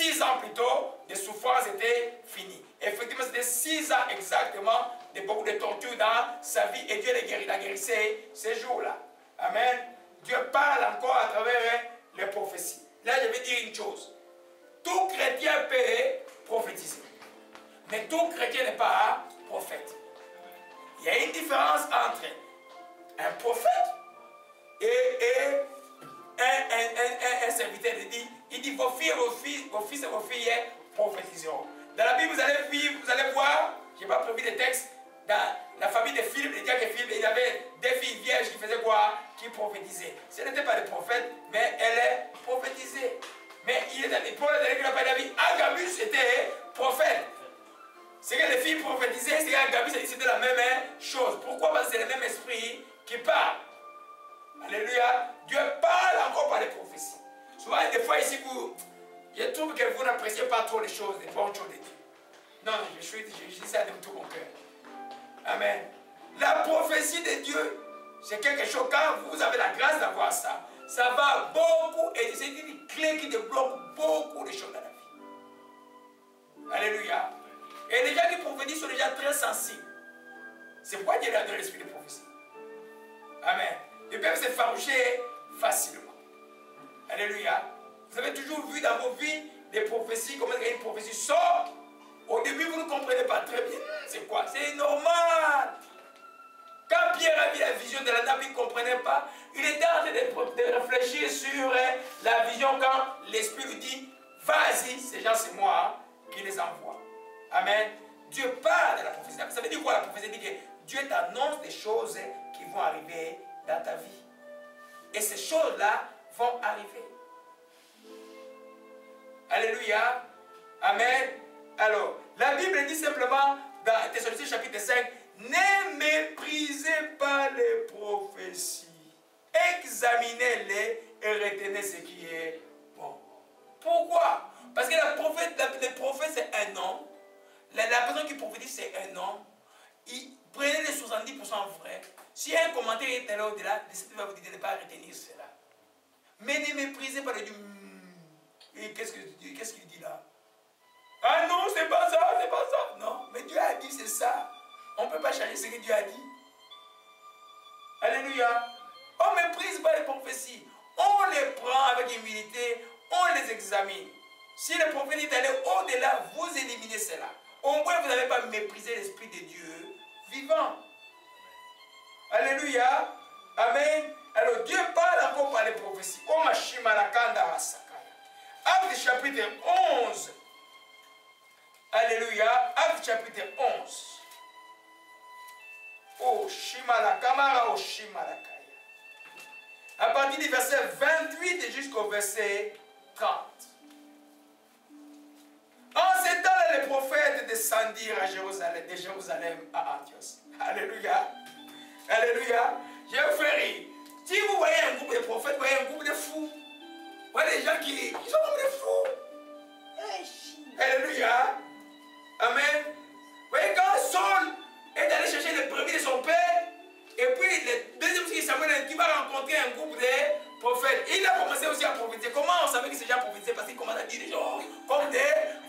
6 ans plus tôt, les souffrances étaient finies. Effectivement, c'était 6 ans exactement de beaucoup de tortures dans sa vie et Dieu l'a guérissé ces jours-là. Amen. Dieu parle encore à travers les prophéties. Là, je vais dire une chose. Tout chrétien peut prophétiser. Mais tout chrétien n'est pas prophète. Il y a une différence entre un prophète et un serviteur de Dieu. Il dit vos filles, vos fils et vos filles prophétiseront. Dans la Bible, vous allez voir, je n'ai pas prévu de texte, dans la famille de Philippe, le diacre Philippe, il avait des filles vierges qui faisaient quoi? Qui prophétisaient. Ce n'était pas des prophètes, mais elle prophétisait. Mais il est dans les problèmes de la Bible. Agabus était prophète. C'est que les filles prophétisaient, c'est qu'Agabus c'était la même chose. Pourquoi? Parce que c'est le même esprit qui parle. Alléluia. Dieu parle encore par les prophéties. Souvent, des fois ici, je trouve que vous n'appréciez pas trop les choses, les bonnes choses de Dieu. Non, je dis ça de tout mon cœur. Amen. La prophétie de Dieu, c'est quelque chose, quand vous avez la grâce d'avoir ça, ça va beaucoup, et c'est une clé qui débloque beaucoup de choses dans la vie. Alléluia. Et les gens qui prophétisent sont déjà très sensibles. C'est pourquoi Dieu leur donne l'esprit de prophétie. Amen. Ils peuvent se faroucher facilement. Alléluia. Vous avez toujours vu dans vos vies des prophéties, comment une prophétie sort. Au début, vous ne comprenez pas très bien. C'est quoi? C'est normal. Quand Pierre a vu la vision de la nappe, il ne comprenait pas. Il était en train de réfléchir sur la vision quand l'Esprit lui dit, vas-y, ces gens c'est moi qui les envoie. Amen. Dieu parle de la prophétie. Ça veut dire quoi la prophétie? Ça veut dire que Dieu t'annonce des choses qui vont arriver dans ta vie. Et ces choses-là vont arriver. Alléluia. Amen. Alors, la Bible dit simplement dans Thessaloniciens chapitre 5, ne méprisez pas les prophéties. Examinez-les et retenez ce qui est bon. Pourquoi? Parce que le prophète c'est un homme. La personne qui prophétise c'est un homme. Il prenait les 70% vrai. Si un commentaire est allé au-delà, il va vous dire de ne pas retenir cela. Mais ne méprisez pas le Dieu. Et qu'est-ce qu'il dit là? Ah non, c'est pas ça, c'est pas ça. Non, mais Dieu a dit c'est ça. On ne peut pas changer ce que Dieu a dit. Alléluia. On ne méprise pas les prophéties. On les prend avec humilité, on les examine. Si le prophète est allé au-delà, vous éliminez cela. Au moins, vous n'avez pas méprisé l'Esprit de Dieu vivant. Alléluia. Amen. Alors, Dieu parle encore par les prophéties. Acte chapitre 11. Alléluia. Acte chapitre 11. Oh, Shimalakamara, oh, Shimalakaya. À partir du verset 28 jusqu'au verset 30. En ces temps-là, les prophètes descendirent à Jérusalem, de Jérusalem à Antioche. Alléluia. Alléluia. Je vous fais rire. Si vous voyez un groupe de prophètes, vous voyez un groupe de fous. Vous voyez des gens qui sont comme des fous. Alléluia. Amen. Vous voyez quand Saul est allé chercher les brebis de son père, et puis le deuxième qui Samuel qui va rencontrer un groupe de prophètes. Il a commencé aussi à prophétiser. Comment on savait que ces gens prophétisaient? Parce qu'il commence à dire des gens comme des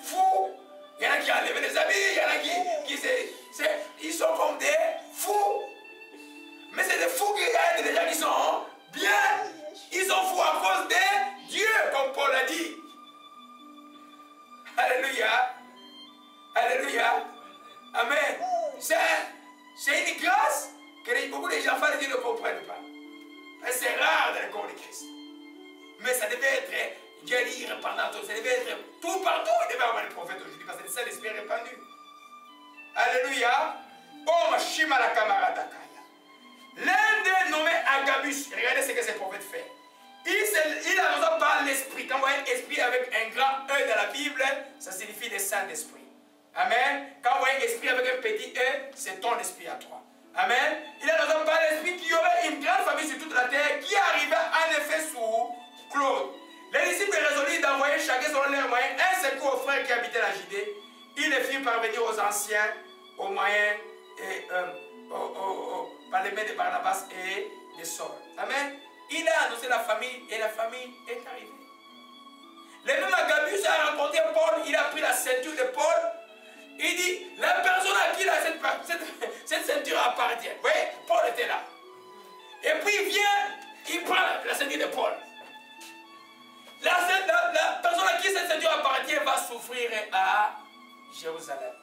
fous. Il y en a qui ont enlevé des habits, il y en a ils sont comme des fous. Mais c'est des fous qui aident des gens qui sont bien. Ils sont fous à cause de Dieu, comme Paul a dit. Alléluia. Alléluia. Amen. C'est une grâce que beaucoup de gens de Dieu ne comprennent pas. C'est rare dans le corps de Christ. Mais ça devait être, Dieu a dit, répandant, ça devait être tout partout. Il devait avoir les prophètes aujourd'hui parce que c'est ça l'esprit répandu. Alléluia. Oh, ma chima la camarade. L'un d'eux nommé Agabus, regardez ce que ce prophète fait. Il annonce par l'esprit. Quand vous voyez esprit avec un grand E dans la Bible, ça signifie le Saint-Esprit. Amen. Quand vous voyez esprit avec un petit E, c'est ton esprit à toi. Amen. Il annonce par l'esprit qu'il y aurait une grande famille sur toute la terre qui arrivait en effet sous Claude. Les disciples résolurent d'envoyer chacun selon leurs moyens un secours aux frères qui habitaient la Judée. Ils les firent parvenir aux anciens, aux moyens et par les mains de Barnabas et de Saul. Amen. Il a annoncé la famille et la famille est arrivée. Le même Agabus a rencontré Paul, il a pris la ceinture de Paul. Il dit, la personne à qui cette ceinture appartient. Vous voyez, Paul était là. Et puis il vient, il prend la ceinture de Paul. La personne à qui cette ceinture appartient va souffrir à Jérusalem.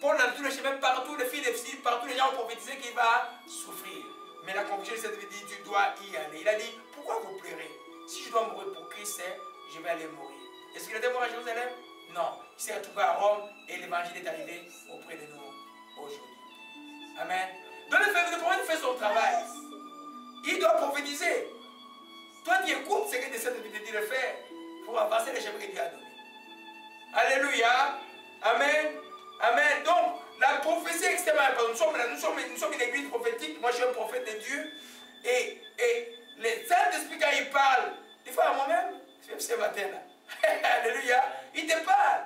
Paul dans tous les chemins, partout, les filles, les filles, partout, les gens ont prophétisé qu'il va souffrir. Mais la conviction de cette vie dit, tu dois y aller. Il a dit, pourquoi vous pleurez? Si je dois mourir pour Christ, je vais aller mourir. Est-ce qu'il était mort à Jérusalem? Non. Il s'est retrouvé à Rome et l'évangile est arrivé auprès de nous aujourd'hui. Amen. Donc le prophète fait son travail. Il doit prophétiser. Toi, tu écoutes ce que tu essaies de te dire de faire pour avancer les chemins que Dieu a donnés. Alléluia. Amen. Amen. Donc, la prophétie est extrêmement importante. Nous sommes une église prophétique. Moi, je suis un prophète de Dieu. Et les Saint-Esprit, quand il parle, des fois à moi-même, même ce matin-là, alléluia, il te parle.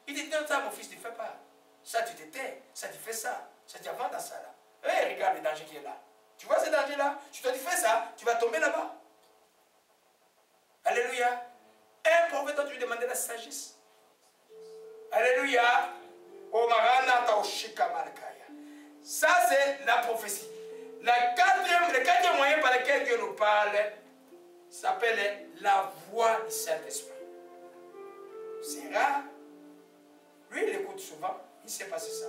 Il te dit, non, ça, mon fils, tu ne fais pas. Ça, tu te tais. Ça, tu fais ça. Ça, tu avances dans ça, là. Hey, regarde le danger qui est là. Tu vois ce danger-là? Si toi, tu fais ça, tu vas tomber là-bas. Alléluia. Un prophète, toi, tu lui demandais la sagesse. Alléluia. Ça, c'est la prophétie. Le quatrième moyen par lequel Dieu nous parle s'appelle la voix du Saint-Esprit. C'est rare. Lui, il écoute souvent. Il sait passer ça.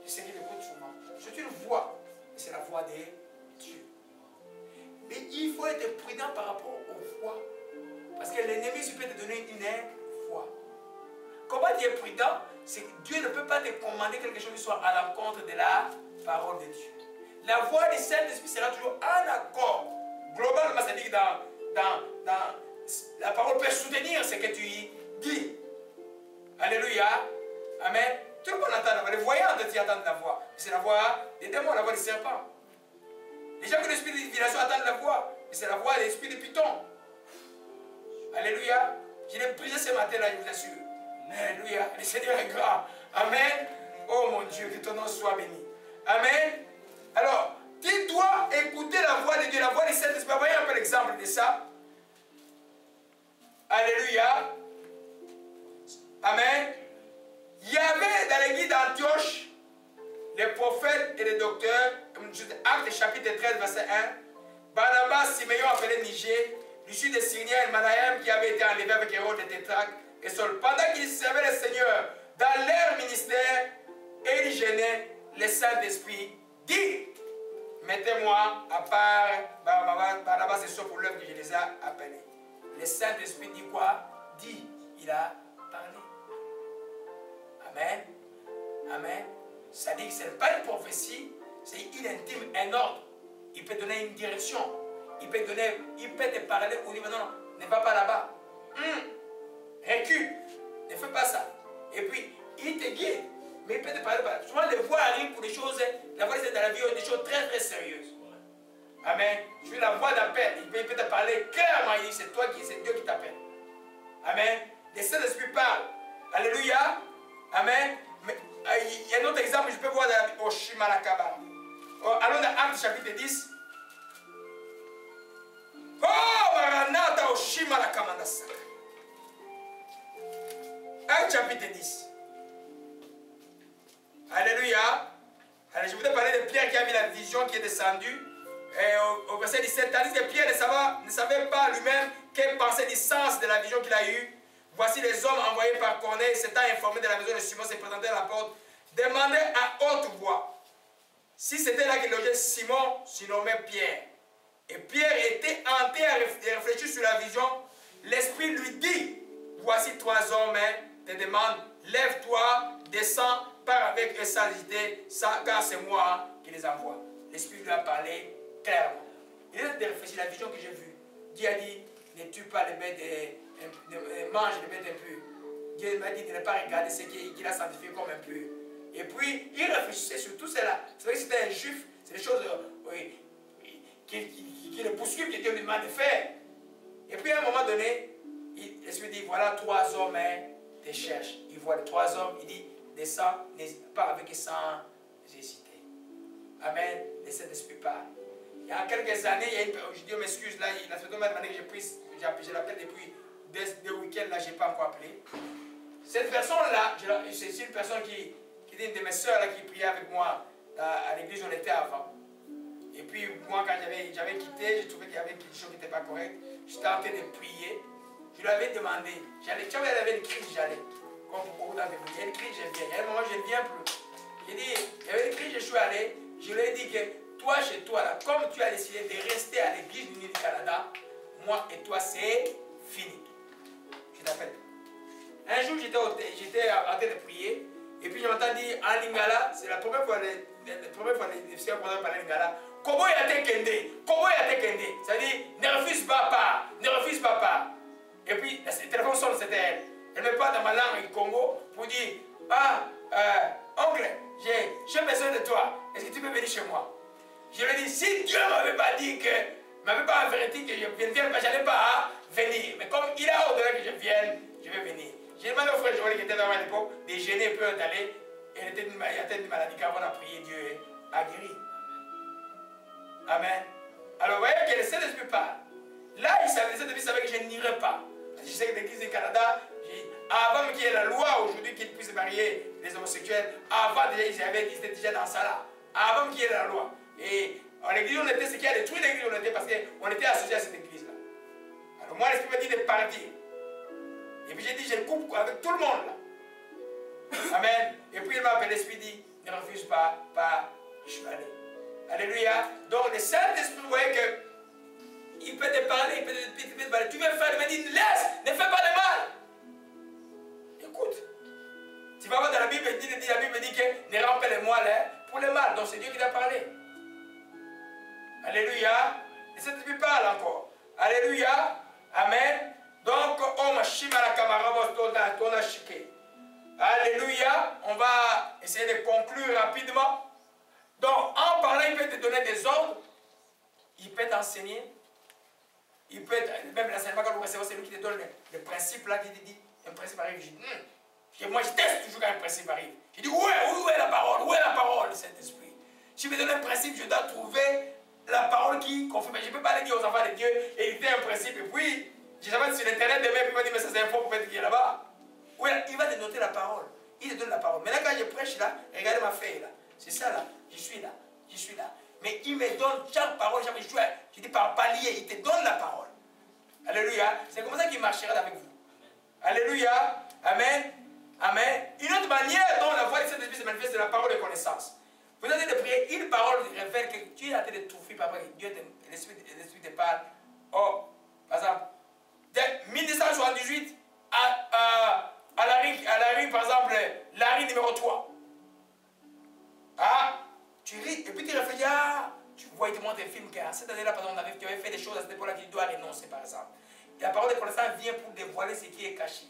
Je sais qu'il écoute souvent. C'est une voix. C'est la voix de Dieu. Mais il faut être prudent par rapport aux voix. Parce que l'ennemi peut te donner une voix. Comment tu es prudent? C'est que Dieu ne peut pas te commander quelque chose qui soit à l'encontre de la parole de Dieu. La voix du Saint-Esprit sera toujours en accord. Globalement, c'est-à-dire dans la parole peut soutenir ce que tu dis. Alléluia. Amen. Tout le monde entend la voix. Les voyants entendent la voix. C'est la voix des démons, la voix des serpents. Les gens qui ont l'esprit de divination entendent la voix. Mais c'est la voix de l'esprit de Python. Alléluia. Je l'ai brisé ce matin-là, je vous assure. Alléluia. Le Seigneur est grand. Amen. Oh mon Dieu, que ton nom soit béni. Amen. Alors, tu dois écouter la voix de Dieu, la voix du Saint-Esprit. Voyez un peu l'exemple de ça. Alléluia. Amen. Il y avait dans l'église d'Antioche les prophètes et les docteurs, Actes chapitre 13, verset 1. Barnabas, Siméon appelé Niger, l'issue de Syriens et Manaïm qui avait été enlevé avec Hérode et Tétraque et Saul. Pendant qu'ils servaient le Seigneur dans leur ministère, et ils gênaient, le Saint-Esprit dit, mettez-moi à part Barnabas et Saul pour l'œuvre que je les ai appelés. Le Saint-Esprit dit quoi? Dit, il a parlé. Amen. Amen. Ça dit que ce n'est pas une prophétie, c'est il intime un ordre. Il peut donner une direction. Il peut te parler ou dire non, ne va pas là-bas. Recule. Ne fais pas ça. Et puis, il te guide. Mais il peut te parler. Souvent, les voix arrivent pour des choses, la voix c'est dans la vie, des choses très très sérieuses. Amen. Tu es la voix d'appel. Il peut te parler clairement. Il dit c'est toi qui, c'est Dieu qui t'appelle. Amen. Le Saint-Esprit parle. Alléluia. Amen. Mais, il y a un autre exemple, je peux voir au Shimalakaba. Allons dans Actes chapitre 10. Oh, Maranatha au Shimalakamanasa. Actes chapitre 10. Alléluia. Alors, je voudrais parler de Pierre qui a vu la vision qui est descendue. Et au verset 17, tandis que Pierre ne savait pas lui-même quelle pensée du sens de la vision qu'il a eue. Voici les hommes envoyés par Corneille, s'étant informés de la maison de Simon, se présentaient à la porte, demandaient à haute voix si c'était là que logeait Simon, surnommé Pierre. Et Pierre était hanté à réfléchir sur la vision. L'Esprit lui dit, voici trois hommes te demandent, lève-toi, descends, pars avec eux sans hésiter, car c'est moi qui les envoie. L'Esprit lui a parlé clairement. Il a réfléchi la vision que j'ai vue. Dieu a dit, ne tue pas les bêtes, mange les bêtes impures. Dieu m'a dit de ne pas regarder ce qu'il a sanctifié comme impur. Et puis, il réfléchissait sur tout cela. C'est vrai que c'était un juif, c'est des choses qui le poursuivent, que Dieu lui demande de faire. Et puis, à un moment donné, l'Esprit dit, voilà trois hommes te cherchent. Il voit les trois hommes, il dit, descends, n'hésite pas avec eux sans hésiter. Amen. Le Saint-Esprit parle. Il y a quelques années, je dis, m'excuse, là, la semaine dernière que j'ai pris, je l'appelle depuis deux week-ends là, je n'ai pas encore appelé. Cette personne-là, c'est une personne qui était une de mes soeurs qui priait avec moi à l'église où on était avant. Et puis moi, quand j'avais quitté, je trouvais qu'il y avait quelque chose qui n'était pas correct. J'étais en train de prier. Je lui avais demandé, tu vois, elle avait une crise, j'allais. Comme pour beaucoup d'entre vous, il y a une crise, je viens. Il y a un moment, je ne viens plus. J'ai dit, il y avait une crise, je suis allé. Je lui ai dit que toi, chez toi, là, comme tu as décidé de rester à l'église du Canada, moi et toi, c'est fini. Je t'appelle. Un jour, j'étais en train de prier. Et puis, j'entends dire en lingala, c'est la première fois les filles ont parlé en lingala. Kobo yate kende, Kobo yate kende. C'est-à-dire, ne refuse pas, ne refuse pas. Et puis, le téléphone sonne, c'était elle. Elle me parle dans ma langue Congo pour dire, oncle, j'ai besoin de toi. Est-ce que tu peux venir chez moi? Je lui ai dit, si Dieu ne m'avait pas dit que, m'avait pas averti que je ne vienne pas, je n'allais pas venir. Mais comme il a ordonné que je vienne, je vais venir. J'ai demandé au frère Joël qui était dans à l'époque de gêner un peu d'aller. Il était une maladie qu'avant on a prié, Dieu a guéri. Amen. Alors vous voyez que le Saint-Esprit parle. Là, le Saint-Esprit savait que je n'irais pas. Je sais que l'Église du Canada, avant qu'il y ait la loi aujourd'hui qu'ils puissent marier les homosexuels, avant déjà ils étaient déjà dans ça là. Avant qu'il y ait la loi. Et en l'église on était, ce qui a détruit l'église on était parce qu'on était associé à cette église là. Alors moi l'Esprit m'a dit de partir. Et puis j'ai dit je coupe avec tout le monde là. Amen. Et puis il m'a appelé, l'Esprit dit ne refuse pas, je suis allé. Alléluia. Donc le Saint-Esprit, vous voyez que il peut te parler, il peut te parler. Tu veux faire, il me dit laisse, ne fais pas de mal. Écoute. Tu vas voir dans la Bible, la Bible dit que ne rappelle-moi pour le mal. Donc c'est Dieu qui t'a parlé. Alléluia. Et cet esprit parle encore. Alléluia. Amen. Donc, alléluia. On va essayer de conclure rapidement. Donc, en parlant, il peut te donner des ordres. Il peut t'enseigner. Il peut même l'enseignement quand vous recevez, c'est lui qui te donne le principe là, qui te dit, un principe arrive, je dis, moi je teste toujours quand un principe arrive. Je dis, où est la parole? Où est la parole de Saint-Esprit? Si je me donne un principe, je dois trouver la parole qui confirme. Je ne peux pas aller dire aux enfants de Dieu, éviter un principe, et puis, je vais sur l'internet demain, puis il va dire, mais ça c'est un faux prophète qui est là-bas. Oui, il va te noter la parole. Il te donne la parole. Maintenant, quand je prêche là, regardez ma feuille là. C'est ça là. Je suis là. Je suis là. Mais il me donne chaque parole, chaque jour. Je dis par palier, il te donne la parole. Alléluia. C'est comme ça qu'il marchera avec vous. Alléluia. Amen. Amen. Une autre manière dont la voix de Saint-Esprit se manifeste, c'est la parole de connaissance. Vous êtes en train de prier, une parole révèle que tu es en train de tout faire, Dieu, l'Esprit te parle. Oh, par exemple, de 1978 à la rue, par exemple, la rue numéro 3. Ah, tu ris, et puis tu réfléchis, tu vois, il te montre un film que cette année-là, par exemple, tu avais fait des choses à cette époque-là qu'il doit renoncer, par exemple. Et la parole de connaissance vient pour dévoiler ce qui est caché.